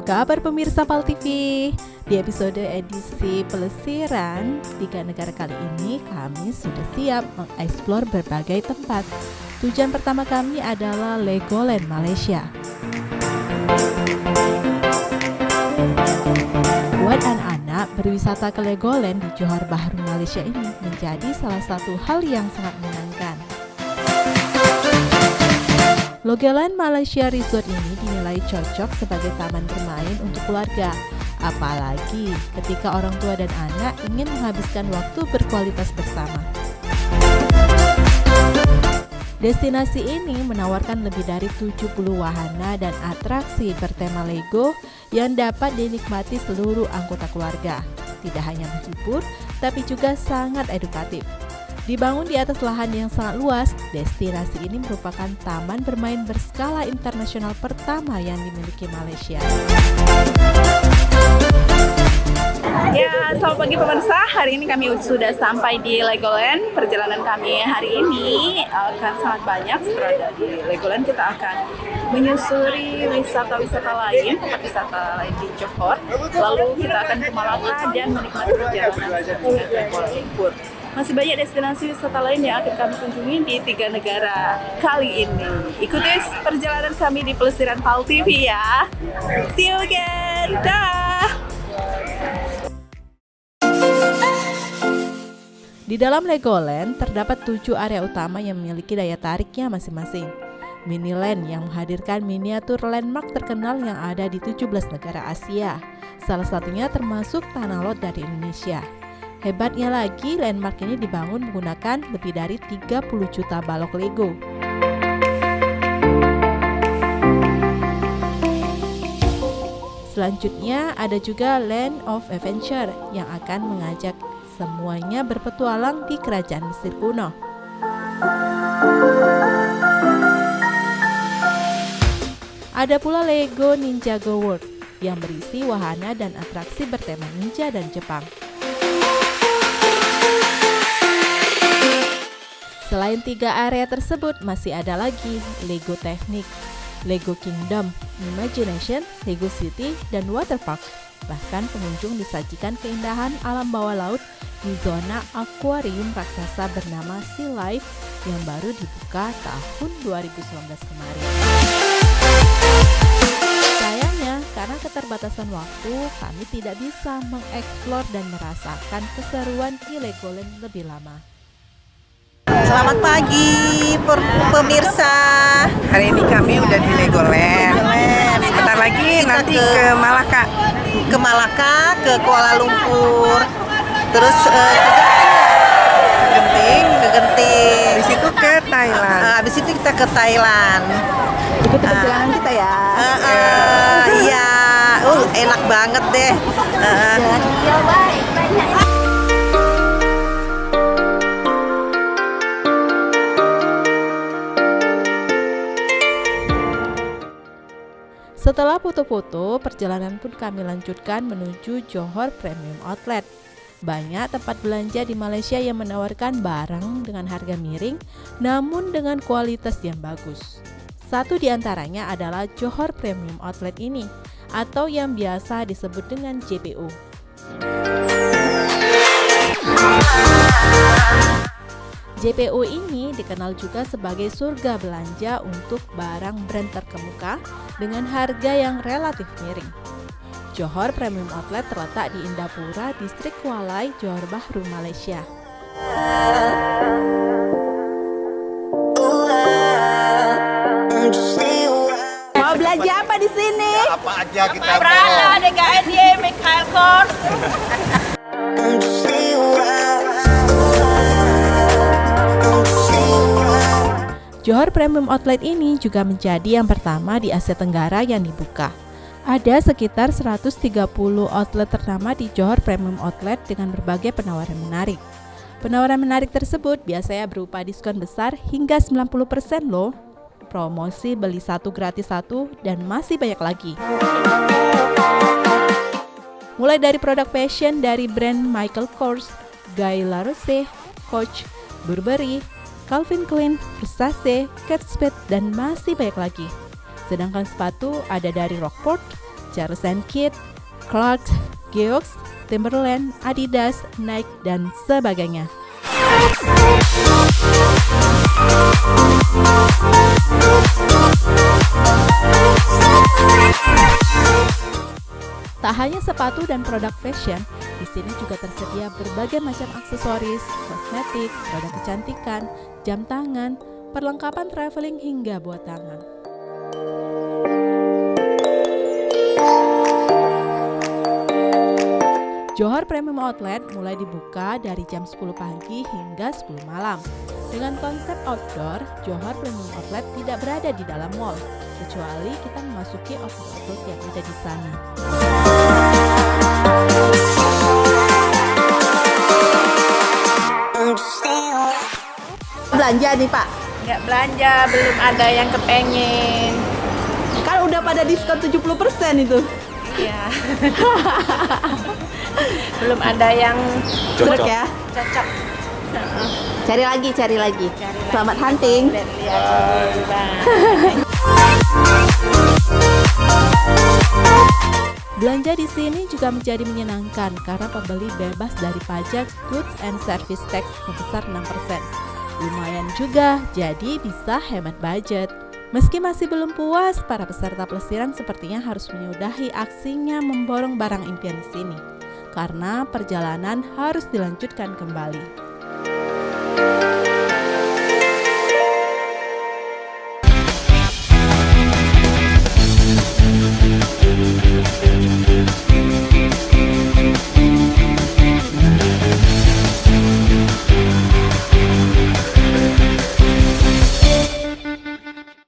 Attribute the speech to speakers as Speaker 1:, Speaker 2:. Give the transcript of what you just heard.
Speaker 1: kabar pemirsa PAL TV? Di episode edisi pelesiran 3 negara kali ini, kami sudah siap mengeksplor berbagai tempat. Tujuan pertama kami adalah Legoland, Malaysia. Buat anak-anak, berwisata ke Legoland di Johor Bahru, Malaysia ini menjadi salah satu hal yang sangat menyenangkan. Legoland Malaysia Resort ini dinilai cocok sebagai taman bermain untuk keluarga, apalagi ketika orang tua dan anak ingin menghabiskan waktu berkualitas bersama. Destinasi ini menawarkan lebih dari 70 wahana dan atraksi bertema Lego yang dapat dinikmati seluruh anggota keluarga. Tidak hanya menghibur, tapi juga sangat edukatif. Dibangun di atas lahan yang sangat luas, destinasi ini merupakan taman bermain berskala internasional pertama yang dimiliki Malaysia.
Speaker 2: Ya, selamat pagi pemirsa. Hari ini kami sudah sampai di Legoland. Perjalanan kami hari ini akan sangat banyak. Setelah di Legoland, kita akan menyusuri wisata-wisata lain, tempat wisata lain di Johor. Lalu kita akan ke Malaka dan menikmati perjalanan dengan Kuala Lumpur. Masih banyak destinasi wisata lain yang akan kami kunjungi di 3 negara kali ini. Ikuti perjalanan kami di pelesiran PAL TV ya. See you again. Dah.
Speaker 1: Di dalam Legoland terdapat 7 area utama yang memiliki daya tariknya masing-masing. Miniland yang menghadirkan miniatur landmark terkenal yang ada di 17 negara Asia. Salah satunya termasuk Tanah Lot dari Indonesia. Hebatnya lagi, landmark ini dibangun menggunakan lebih dari 30 juta balok Lego. Selanjutnya ada juga Land of Adventure yang akan mengajak semuanya berpetualang di kerajaan Mesir kuno. Ada pula Lego Ninjago World yang berisi wahana dan atraksi bertema ninja dan Jepang. Selain 3 area tersebut, masih ada lagi Lego Teknik, Lego Kingdom, Imagination, Lego City, dan Water Park. Bahkan pengunjung disajikan keindahan alam bawah laut di zona akuarium raksasa bernama Sea Life yang baru dibuka tahun 2019 kemarin. Sayangnya, karena keterbatasan waktu, kami tidak bisa mengeksplor dan merasakan keseruan di Legoland lebih lama.
Speaker 3: Selamat pagi pemirsa.
Speaker 4: Hari ini kami udah di Legoland. Sebentar lagi nanti ke Malaka.
Speaker 3: Ke Malaka, ke Kuala Lumpur. Terus ke Genting.
Speaker 4: Habis itu ke Thailand.
Speaker 3: Habis itu kita ke Thailand.
Speaker 2: Ikuti perjalanan kita ya.
Speaker 3: Iya, enak banget deh.
Speaker 1: Setelah foto-foto, perjalanan pun kami lanjutkan menuju Johor Premium Outlet. Banyak tempat belanja di Malaysia yang menawarkan barang dengan harga miring, namun dengan kualitas yang bagus. Satu di antaranya adalah Johor Premium Outlet ini, atau yang biasa disebut dengan JPO. JPO ini dikenal juga sebagai surga belanja untuk barang brand terkemuka dengan harga yang relatif miring. Johor Premium Outlet terletak di Indapura, Distrik Kualai, Johor Bahru, Malaysia.
Speaker 2: Mau belanja apa di sini?
Speaker 5: Apa aja kita
Speaker 2: Prada, DKNY, Michael Kors.
Speaker 1: Johor Premium Outlet ini juga menjadi yang pertama di Asia Tenggara yang dibuka. Ada sekitar 130 outlet ternama di Johor Premium Outlet dengan berbagai penawaran menarik. Penawaran menarik tersebut biasanya berupa diskon besar hingga 90% loh, promosi beli 1 gratis 1, dan masih banyak lagi. Mulai dari produk fashion dari brand Michael Kors, Guy Laroche, Coach, Burberry, Calvin Klein, Versace, Kate Spade, dan masih banyak lagi. Sedangkan sepatu ada dari Rockport, Charles & Keith, Clarks, Geox, Timberland, Adidas, Nike, dan sebagainya. Tak hanya sepatu dan produk fashion, di sini juga tersedia berbagai macam aksesoris, kosmetik, produk kecantikan, jam tangan, perlengkapan traveling hingga buat tangan. Johor Premium Outlet mulai dibuka dari jam 10 pagi hingga 10 malam. Dengan konsep outdoor, Johor Premium Outlet tidak berada di dalam mall, kecuali kita memasuki outlet yang ada di sana.
Speaker 3: Belanja nih Pak.
Speaker 2: Nggak belanja, belum ada yang kepengen.
Speaker 3: Kan udah pada diskon 70% itu.
Speaker 2: Iya. Belum ada yang
Speaker 3: Cocok ya.
Speaker 2: cocok.
Speaker 3: Cari lagi. Selamat hunting.
Speaker 1: Belanja di sini juga menjadi menyenangkan karena pembeli bebas dari pajak goods and service tax sebesar 6%. Lumayan juga, jadi bisa hemat budget. Meski masih belum puas, para peserta pelesiran sepertinya harus menyudahi aksinya memborong barang impian di sini, karena perjalanan harus dilanjutkan kembali.